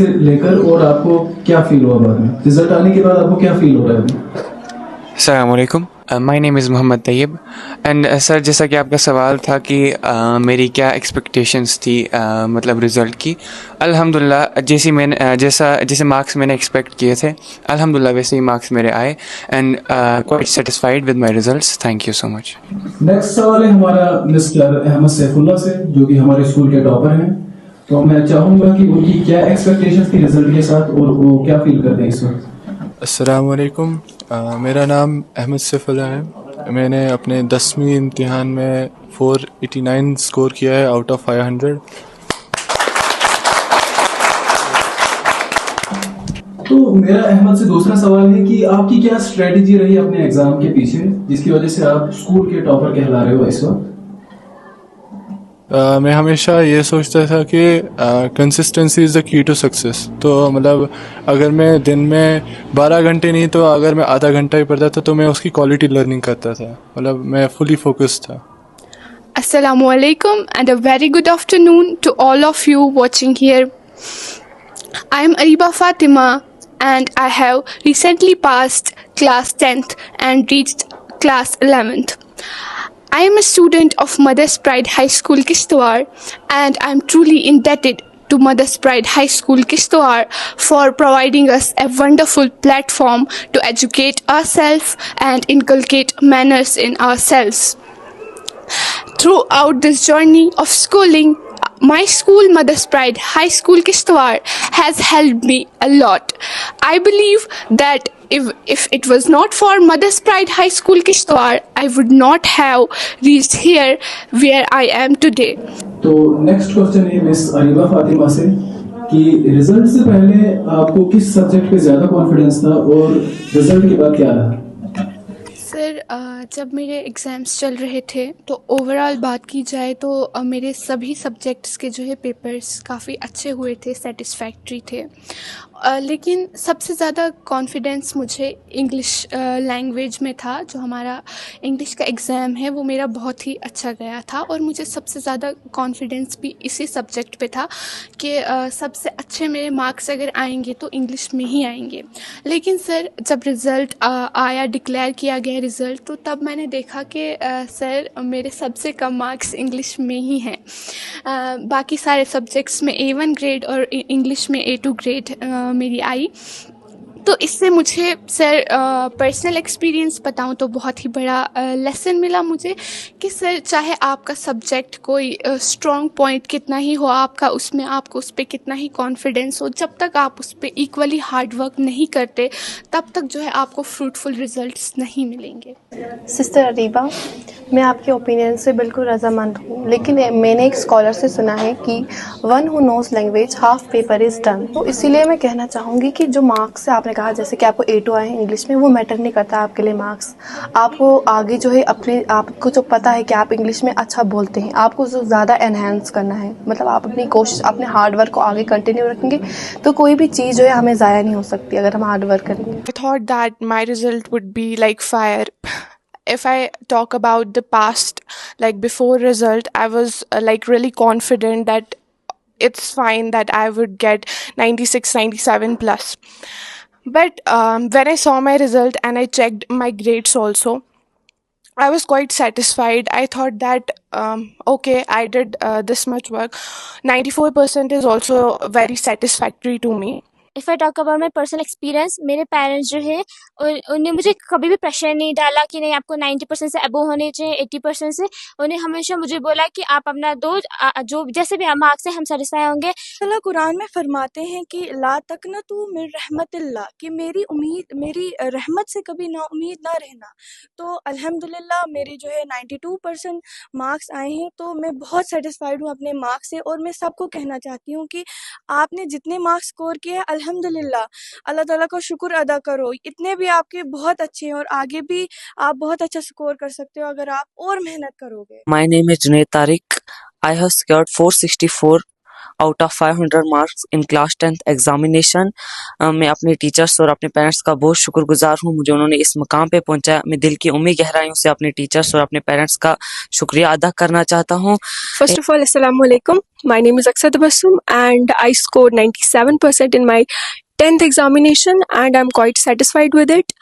से लेकर और आपको क्या फील हुआ बाद में रिजल्ट आने के बाद आपको क्या फील हो रहा है अभी? अस्सलामुअलैकुम, my name is Mohammad Tayyab and sir जैसा कि आपका सवाल था कि मेरी क्या एक्सपेक्टेशंस थी मतलब रिज़ल्ट की। अल्हम्दुलिल्लाह जैसे मार्क्स मैंने एक्सपेक्ट किए थे अल्हम्दुलिल्लाह वैसे ही मार्क्स मेरे आए and quite satisfied with my results. Thank you so much. Next सवाल है हमारा मिस्टर अहमद सैफुल्लाह से जो कि हमारे स्कूल के टॉपर हैं। तो मैं चाहूंगा कि उनकी क्या एक्सपेक्टेशंस थी रिजल्ट के साथ और वो क्या फील करते हैं इस वक्त। अस्सलाम वालेकुम, मेरा नाम अहमद सैफुल्लाह है। मैंने अपने 10वीं इम्तिहान में 489 स्कोर किया है आउट ऑफ 500। तो मेरा अहमद से दूसरा सवाल है कि आपकी क्या स्ट्रेटजी रही अपने एग्जाम के पीछे जिसकी वजह से आप स्कूल के टॉपर कहला रहे हो इस वक्त। मैं हमेशा ये सोचता था कि consistency is the key to success. तो मतलब अगर मैं दिन में 12 घंटे नहीं तो अगर मैं आधा घंटा ही पढ़ता था तो मैं उसकी क्वालिटी लर्निंग करता था, मतलब मैं फुली फोकस्ड था। Assalamu alaikum and a very good afternoon to all of you watching here. I am Ariba Fatima and I have recently passed class 10th and reached class 11th. I am a student of Mother's Pride High School Kishtwar and I am truly indebted to Mother's Pride High School Kishtwar for providing us a wonderful platform to educate ourselves and inculcate manners in ourselves. Throughout this journey of schooling, my school Mother's Pride High School Kishtwar has helped me a lot. I believe that if it was not for Mother's Pride High School Kishtwar, I would not have reached here where I am today. तो next question है miss Areeba Fatima से कि result से पहले आपको किस subject पे ज्यादा कॉन्फिडेंस था और रिजल्ट के बाद क्या रहा। सर जब मेरे एग्ज़ाम्स चल रहे थे तो ओवरऑल बात की जाए तो मेरे सभी सब्जेक्ट्स के जो है पेपर्स काफ़ी अच्छे हुए थे, सेटिस्फैक्ट्री थे। लेकिन सबसे ज़्यादा कॉन्फिडेंस मुझे इंग्लिश लैंग्वेज में था। जो हमारा इंग्लिश का एग्ज़ाम है वो मेरा बहुत ही अच्छा गया था और मुझे सबसे ज़्यादा कॉन्फिडेंस भी इसी सब्जेक्ट पे था कि सबसे अच्छे मेरे मार्क्स अगर आएंगे तो इंग्लिश में ही आएंगे। लेकिन सर जब रिज़ल्ट आया, डिक्लेयर किया गया रिज़ल्ट, तो तब मैंने देखा कि सर मेरे सबसे कम मार्क्स इंग्लिश में ही हैं। बाकी सारे सब्जेक्ट्स में A1 ग्रेड और इंग्लिश में A2 ग्रेड मेरी आई। तो इससे मुझे सर पर्सनल एक्सपीरियंस बताऊं तो बहुत ही बड़ा लेसन मिला मुझे कि सर चाहे आपका सब्जेक्ट कोई स्ट्रॉन्ग पॉइंट कितना ही हो, आपको उस पर कितना ही कॉन्फिडेंस हो, जब तक आप उस पर इक्वली हार्ड वर्क नहीं करते तब तक जो है आपको फ्रूटफुल रिजल्ट्स नहीं मिलेंगे। सिस्टर अरीबा, मैं आपके ओपिनियन से बिल्कुल रजामंद हूँ, लेकिन मैंने एक स्कॉलर से सुना है कि one who knows language half paper is done. तो इसीलिए मैं कहना चाहूँगी कि जो मार्क्स से आपने कहा जैसे कि आपको A2 आए हैं इंग्लिश में, वो मैटर नहीं करता आपके लिए मार्क्स। आपको आगे जो है आपको जो पता है कि आप इंग्लिश में अच्छा बोलते हैं, आपको जो ज़्यादा एनहेंस करना है, मतलब आप अपनी कोशिश, अपने हार्ड वर्क को आगे कंटिन्यू रखेंगे तो कोई भी चीज़ जो है हमें ज़ाया नहीं हो सकती अगर हम हार्ड वर्क करेंगे। I thought that my result would be like fire. If I talk about the past, like before result, I was like really confident that it's fine that I would get 96, 97 plus. But when I saw my result and I checked my grades also, I was quite satisfied. I thought that okay, I did this much work. 94% is also very satisfactory to me. If I talk about my personal experience, मेरे parents जो है उन्हें मुझे कभी भी pressure नहीं डाला कि नहीं आपको 90% से अबव होने चाहिए 80% से। उन्हें हमेशा मुझे बोला कि आप अपना दो, जो जैसे भी मार्क्स हैं हम सेटिस्फाई होंगे। अल्लाह कुरान में फरमाते हैं कि ला तकनतु मिन रहमतिल्लाह, कि मेरी रहमत से कभी ना उम्मीद ना रहना। तो अल्हम्दुलिल्लाह मेरी जो है 92% मार्क्स आए हैं, तो मैं बहुत सेटिस्फाइड हूँ अपने मार्क्स से। और मैं सबको कहना चाहती हूँ कि आपने जितने मार्क्स स्कोर किए हैं अल्हम्दुलिल्लाह, अल्लाह ताला का शुक्र अदा करो। इतने भी आपके बहुत अच्छे हैं और आगे भी आप बहुत अच्छा स्कोर कर सकते हो अगर आप और मेहनत करोगे। My name is Junaid Tariq. I have scored 464 out of 500 marks in class 10th examination. मैं अपने टीचर्स और अपने पेरेंट्स का बहुत शुक्रगुजार हूँ, मुझे उन्होंने इस मुकाम पे पहुंचाया। मैं दिल की उम्मी गहराइयों से अपने टीचर्स और अपने पेरेंट्स का शुक्रिया अदा करना चाहता हूँ। First of all, Assalamu alaikum. My name is Akshat Tabassum and I scored 97% in my 10th examination and I'm quite satisfied with it.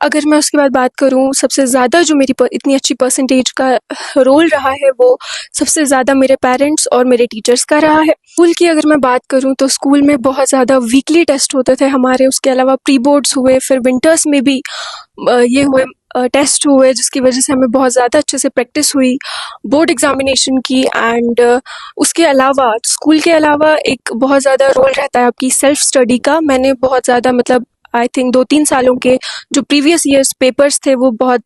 अगर मैं उसके बाद बात करूँ, सबसे ज़्यादा जो मेरी इतनी अच्छी परसेंटेज का रोल रहा है वो सबसे ज़्यादा मेरे पेरेंट्स और मेरे टीचर्स का रहा है। स्कूल की अगर मैं बात करूँ तो स्कूल में बहुत ज़्यादा वीकली टेस्ट होते थे हमारे, उसके अलावा प्री बोर्ड्स हुए, फिर विंटर्स में भी ये हुए टेस्ट हुए, जिसकी वजह से हमें बहुत ज़्यादा अच्छे से प्रैक्टिस हुई बोर्ड एग्जामिनेशन की। एंड उसके अलावा स्कूल के अलावा एक बहुत ज़्यादा रोल रहता है आपकी सेल्फ स्टडी का। मैंने बहुत ज़्यादा मतलब आई थिंक 2-3 सालों के जो प्रीवियस ईयर्स पेपर्स थे वो बहुत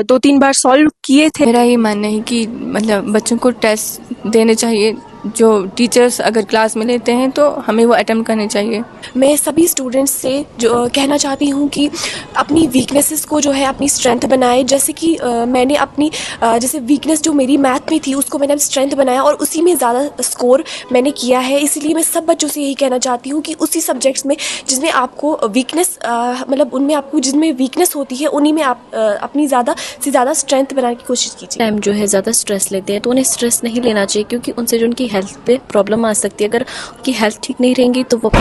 2-3 बार सॉल्व किए थे। मेरा ये मानना है कि मतलब बच्चों को टेस्ट देने चाहिए, जो टीचर्स अगर क्लास में लेते हैं तो हमें वो अटेम्प्ट करने चाहिए। मैं सभी स्टूडेंट्स से जो कहना चाहती हूँ कि अपनी वीकनेसेस को जो है अपनी स्ट्रेंथ बनाए। जैसे कि मैंने अपनी जैसे वीकनेस जो मेरी मैथ में थी उसको मैंने स्ट्रेंथ बनाया और उसी में ज़्यादा स्कोर मैंने किया है। इसलिए मैं सब बच्चों से यही कहना चाहती हूँ कि उसी सब्जेक्ट्स में जिसमें आपको वीकनेस मतलब उनमें आपको जिनमें वीकनेस होती है उन्हीं में आप अपनी ज़्यादा से ज़्यादा स्ट्रेंथ बनाने की कोशिश कीजिए। टाइम जो है ज़्यादा स्ट्रेस लेते हैं तो उन्हें स्ट्रेस नहीं लेना चाहिए, क्योंकि उनसे जो उनकी हेल्थ पे प्रॉब्लम आ सकती है। अगर उनकी हेल्थ ठीक नहीं रहेंगी तो वो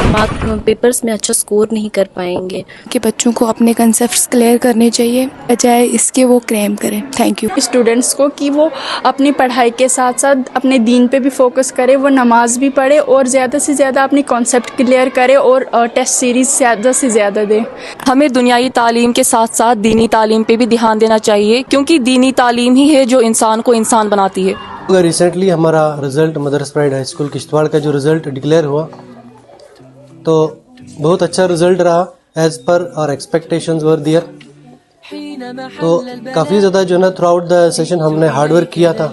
पेपर्स में अच्छा स्कोर नहीं कर पाएंगे। कि बच्चों को अपने कंसेप्ट्स क्लियर करने चाहिए, बजाय इसके वो क्रैम करें। Thank you. स्टूडेंट्स को कि वो अपनी पढ़ाई के साथ साथ अपने दीन पे भी फोकस करे, वो नमाज भी पढ़े और ज़्यादा से ज़्यादा अपनी कॉन्सेप्ट क्लियर करे और टेस्ट सीरीज ज़्यादा से ज़्यादा दे। हमें दुनियाई तालीम के साथ साथ दीनी तालीम पे भी ध्यान देना चाहिए, क्योंकि दीनी तालीम ही है जो इंसान को इंसान बनाती है। रिसेंटली हमारा result mothers pride high school Kishtwar का जो रिज़ल्ट डिक्लेयर हुआ तो बहुत अच्छा रिज़ल्ट रहा, as per hour expectations were there. तो काफ़ी ज़्यादा जो है ना थ्रू आउट द सेशन हमने हार्ड वर्क किया था।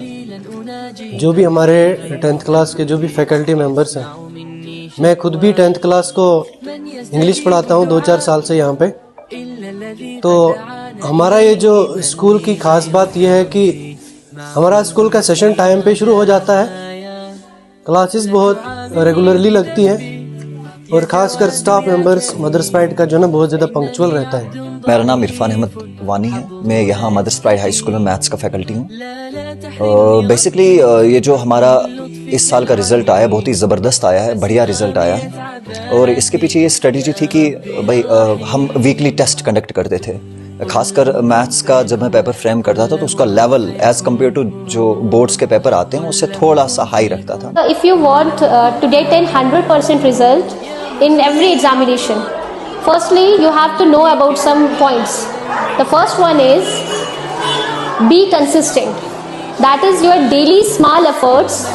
जो भी हमारे 10th क्लास के जो भी फैकल्टी मेंबर्स हैं, मैं खुद भी 10th क्लास को इंग्लिश पढ़ाता हूँ 2-4 साल से यहाँ पे। तो हमारा ये जो स्कूल की ख़ास बात यह है कि हमारा स्कूल का सेशन टाइम पे शुरू हो जाता है, क्लासेस बहुत रेगुलरली लगती हैं और ख़ासकर स्टाफ मेंबर्स मदरस प्राइड का जो ना बहुत ज़्यादा पंक्चुअल रहता है। मेरा नाम इरफान अहमद वानी है, मैं यहाँ मदरस प्राइड हाई स्कूल में मैथ्स का फैकल्टी हूँ। बेसिकली ये जो हमारा इस साल का रिज़ल्ट आया बहुत ही ज़बरदस्त आया है, बढ़िया रिज़ल्ट आया है। और इसके पीछे ये स्ट्रेटजी थी कि भाई हम वीकली टेस्ट कंडक्ट करते थे, खासकर मैथ्स का जब मैं पेपर फ्रेम करता था तो उसका लेवल एज कम्पेयर टू जो बोर्ड्स के पेपर आते हैं उससे थोड़ा सा हाई रखता था। If you want to get 100% result in every examination, firstly you have to know about some points. The first one is be consistent, that is your daily small efforts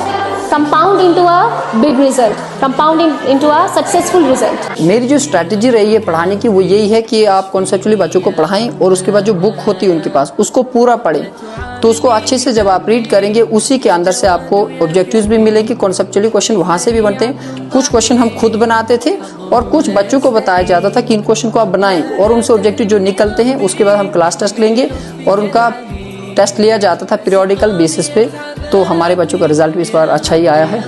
compound into a big result, compound into a successful result। मेरी जो strategy रही है पढ़ाने की वो यही है कि आप कॉन्सेप्चुअली बच्चों को पढ़ाएं और उसके बाद जो बुक होती है उनके पास उसको पूरा पढ़ें। तो उसको अच्छे से जब आप रीड करेंगे उसी के अंदर से आपको ऑब्जेक्टिव्स भी मिलेंगे, कॉन्सेप्चुअली क्वेश्चन वहाँ से भी बनते हैं। कुछ क्वेश्चन हम खुद बनाते थे और कुछ बच्चों को बताया जाता था कि इन क्वेश्चन को आप बनाएं और उनसे ऑब्जेक्टिव जो निकलते हैं उसके बाद हम क्लास टेस्ट लेंगे और उनका टेस्ट लिया जाता था पीरियोडिकल बेसिस पे। तो हमारे बच्चों का रिजल्ट भी इस बार अच्छा ही आया है।